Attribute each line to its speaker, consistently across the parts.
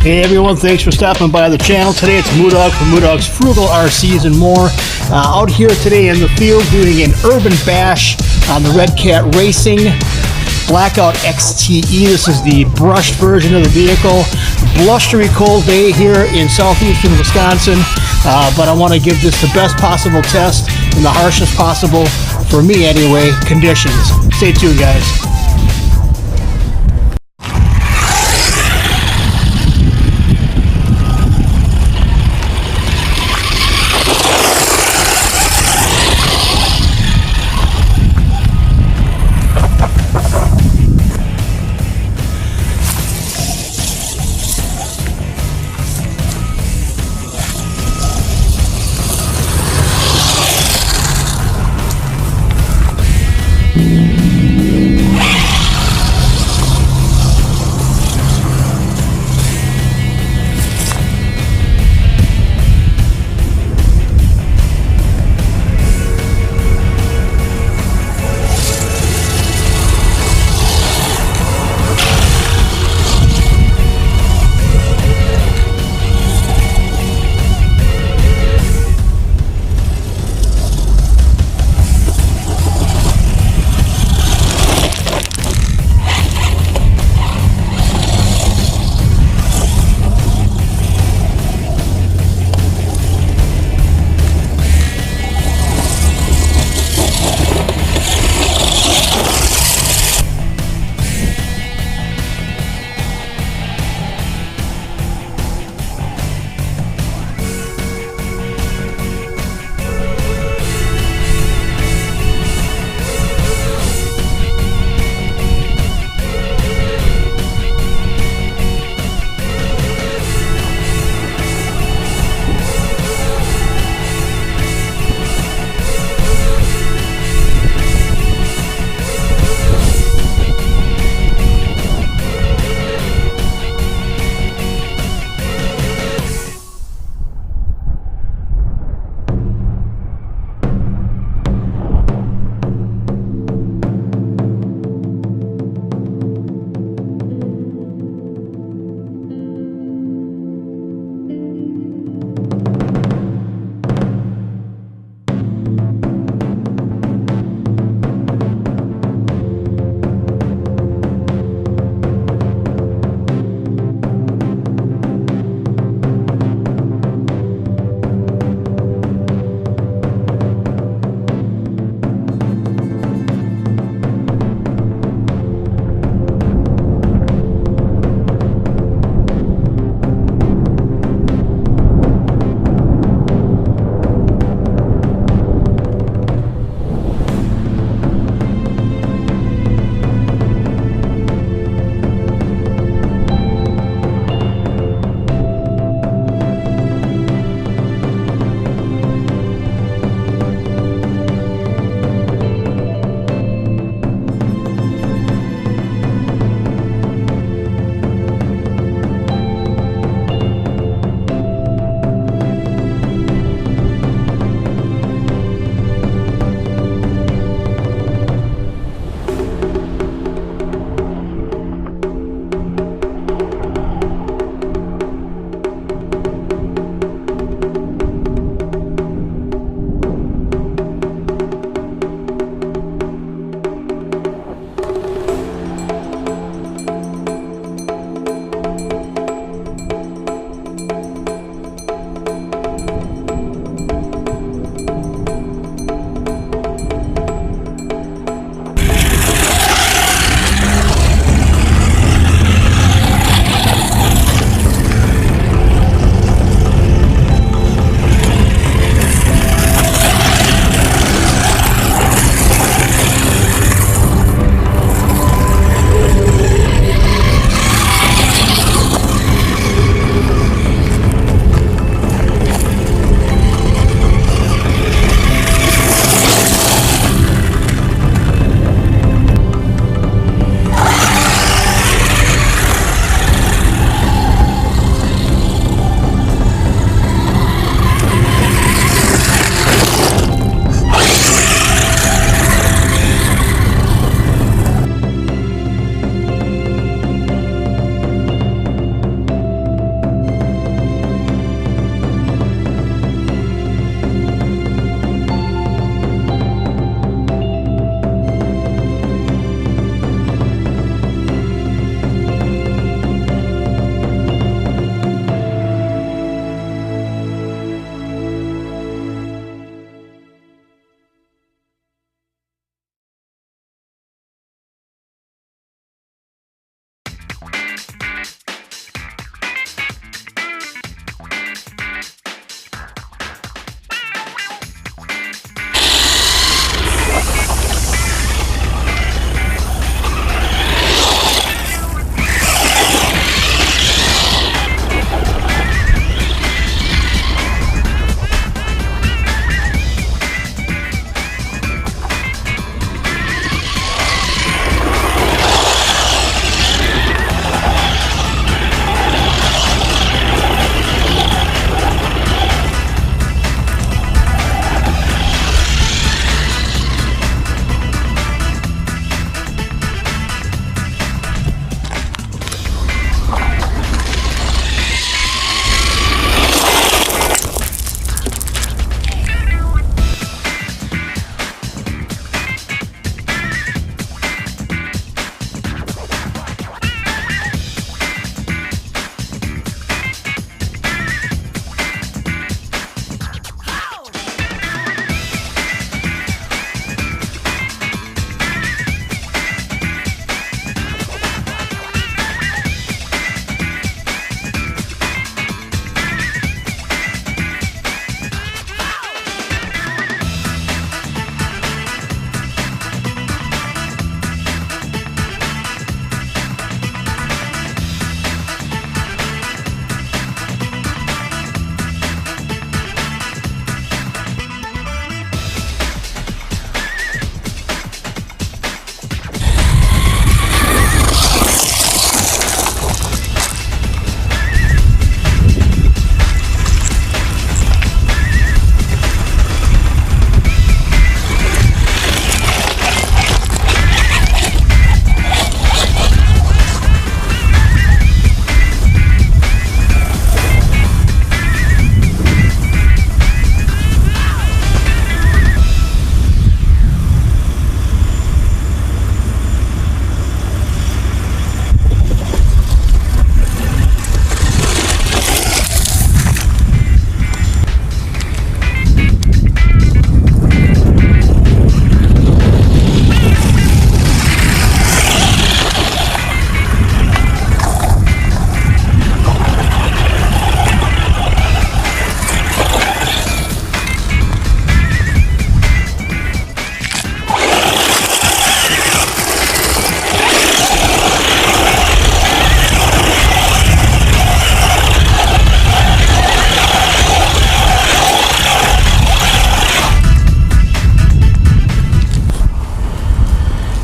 Speaker 1: Hey everyone, thanks for stopping by the channel. Today it's Moodog from Moodog's Frugal RCs and more. Out here today in the field doing an urban bash on the REDCAT Racing Blackout XTE. This is the brushed version of the vehicle. Blustery cold day here in southeastern Wisconsin, but I want to give this the best possible test in the harshest possible, for me anyway, conditions. Stay tuned, guys.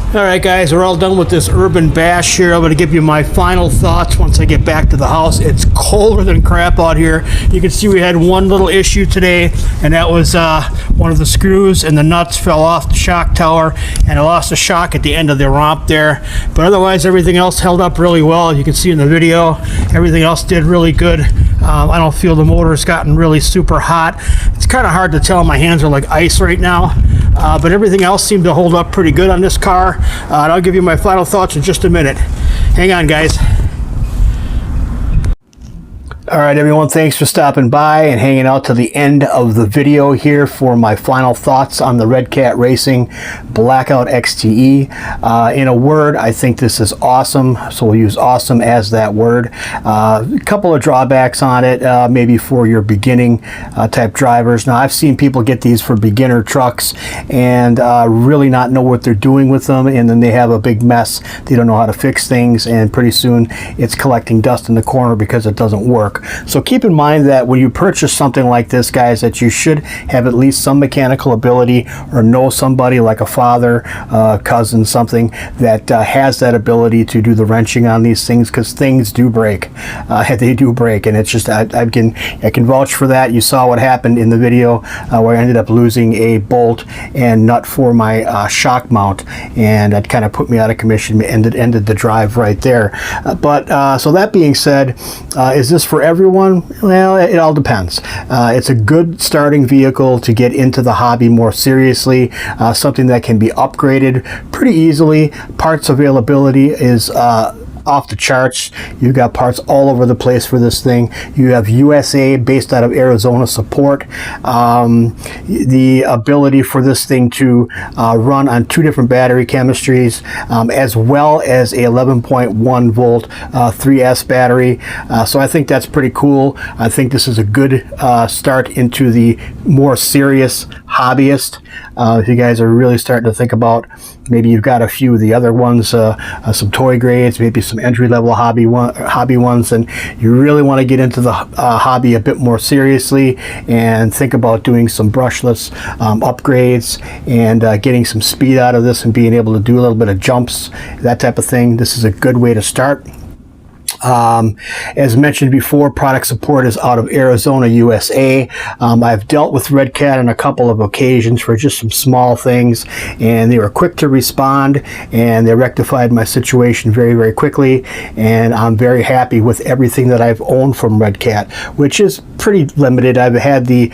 Speaker 1: All right, guys, we're all done with this urban bash here. I'm going to give you my final thoughts once I get back to the house. It's colder than crap out here. You can see we had one little issue today, and that was one of the screws and the nuts fell off the shock tower, and I lost a shock at the end of the romp there. But otherwise, everything else held up really well. You can see in the video, everything else did really good. I don't feel the motor's gotten really super hot. It's kind of hard to tell. My hands are like ice right now. But everything else seemed to hold up pretty good on this car. And I'll give you my final thoughts in just a minute. Hang on, guys. All right, everyone, thanks for stopping by and hanging out to the end of the video here for my final thoughts on the REDCAT Racing Blackout XTE. In a word, I think this is awesome, so we'll use awesome as that word. A couple of drawbacks on it, maybe for your beginning type drivers. Now, I've seen people get these for beginner trucks and really not know what they're doing with them, and then they have a big mess. They don't know how to fix things, and pretty soon it's collecting dust in the corner because it doesn't work. So keep in mind that when you purchase something like this, guys, that you should have at least some mechanical ability or know somebody like a father, cousin, something that has that ability to do the wrenching on these things, because things do break. They do break, and it's just I can vouch for that. You saw what happened in the video where I ended up losing a bolt and nut for my shock mount, and that kind of put me out of commission, ended the drive right there. So that being said, is this for everyone? Well, it all depends. It's a good starting vehicle to get into the hobby more seriously, something that can be upgraded pretty easily. Parts availability is off the charts. You've got parts all over the place for this thing. You have USA based out of Arizona support. The ability for this thing to run on 2 different battery chemistries, as well as a 11.1 volt 3S battery. So I think that's pretty cool. I think this is a good start into the more serious hobbyist. If you guys are really starting to think about, maybe you've got a few of the other ones, some toy grades, maybe some entry-level hobby ones, and you really want to get into the hobby a bit more seriously and think about doing some brushless upgrades and getting some speed out of this and being able to do a little bit of jumps, that type of thing. This is a good way to start. As mentioned before, product support is out of Arizona, USA. I've dealt with REDCAT on a couple of occasions for just some small things, and they were quick to respond, and they rectified my situation very, very quickly, and I'm very happy with everything that I've owned from REDCAT, which is pretty limited. I had the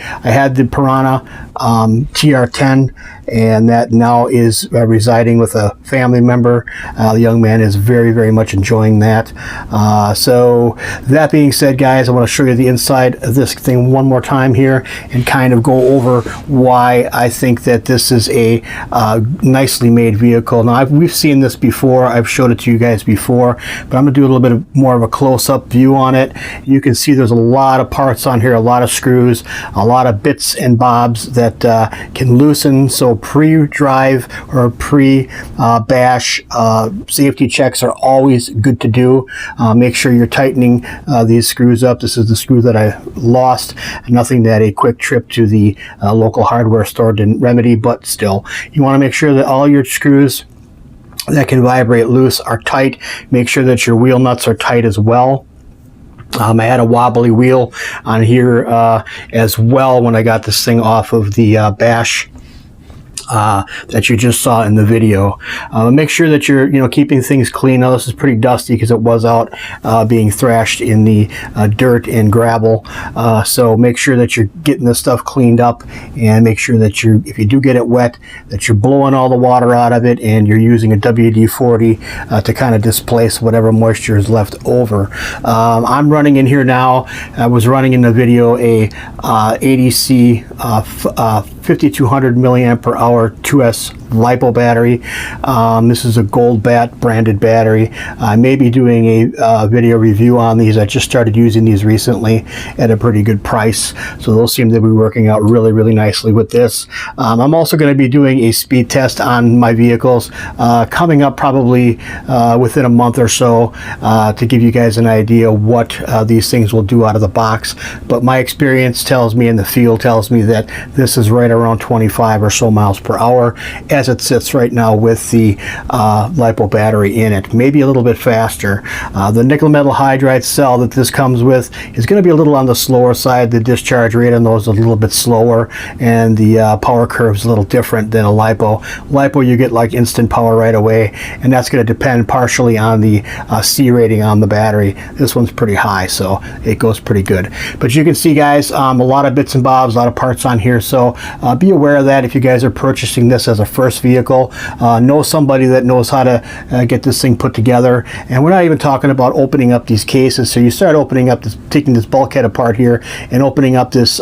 Speaker 1: Piranha TR10, and that now is residing with a family member. The young man is very, very much enjoying that. So that being said, guys, I want to show you the inside of this thing one more time here and kind of go over why I think that this is a nicely made vehicle. Now, we've seen this before. I've showed it to you guys before, but I'm going to do a little bit more of a close-up view on it. You can see there's a lot of parts on here, a lot of screws, a lot of bits and bobs that can loosen. So pre-drive or pre-bash safety checks are always good to do. Make sure you're tightening these screws up. This is the screw that I lost. Nothing that a quick trip to the local hardware store didn't remedy, but still, you want to make sure that all your screws that can vibrate loose are tight. Make sure that your wheel nuts are tight as well. I had a wobbly wheel on here as well when I got this thing off of the bash that you just saw in the video. Make sure that you're keeping things clean. Now, this is pretty dusty because it was out being thrashed in the dirt and gravel. So make sure that you're getting this stuff cleaned up, and make sure that if you do get it wet, that you're blowing all the water out of it, and you're using a WD-40 to kind of displace whatever moisture is left over. I'm running in here now. I was running in the video a ADC 5200 milliamp per hour 2S LiPo battery. This is a Gold Bat branded battery. I may be doing a video review on these. I just started using these recently at a pretty good price, so those seem to be working out really, really nicely with this. I'm also going to be doing a speed test on my vehicles coming up probably within a month or so to give you guys an idea what these things will do out of the box. But my experience tells me, and the field tells me, that this is right around 25 or so miles per hour as it sits right now with the LiPo battery in it, maybe a little bit faster. The nickel metal hydride cell that this comes with is going to be a little on the slower side. The discharge rate on those is a little bit slower, and the power curve is a little different than a LiPo. LiPo, you get like instant power right away, and that's going to depend partially on the C rating on the battery. This one's pretty high, so it goes pretty good. But you can see, guys, a lot of bits and bobs, a lot of parts on here, so be aware of that if you guys are purchasing this as a first vehicle. Know somebody that knows how to get this thing put together. And we're not even talking about opening up these cases. So you start opening up this, taking this bulkhead apart here and opening up this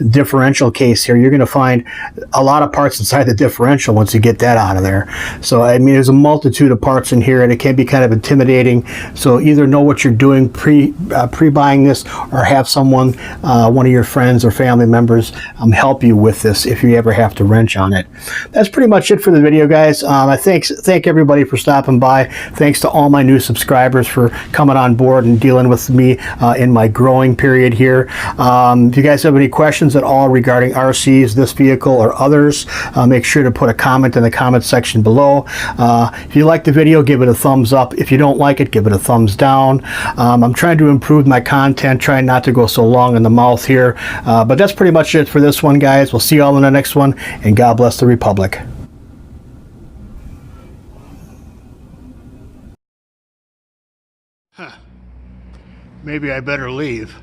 Speaker 1: differential case here, you're going to find a lot of parts inside the differential once you get that out of there. So I mean, there's a multitude of parts in here, and it can be kind of intimidating. So either know what you're doing pre-buying this, or have someone, one of your friends or family members, help you with this if you ever have to wrench on it. That's pretty much it for the video, guys. I thank everybody for stopping by. Thanks to all my new subscribers for coming on board and dealing with me in my growing period here. If you guys have any questions at all regarding RCs, this vehicle, or others, make sure to put a comment in the comment section below. If you like the video, give it a thumbs up. If you don't like it, give it a thumbs down. I'm trying to improve my content, trying not to go so long in the mouth here. But that's pretty much it for this one, guys. We'll see you all in the next one, and God bless the Republic. Maybe I better leave.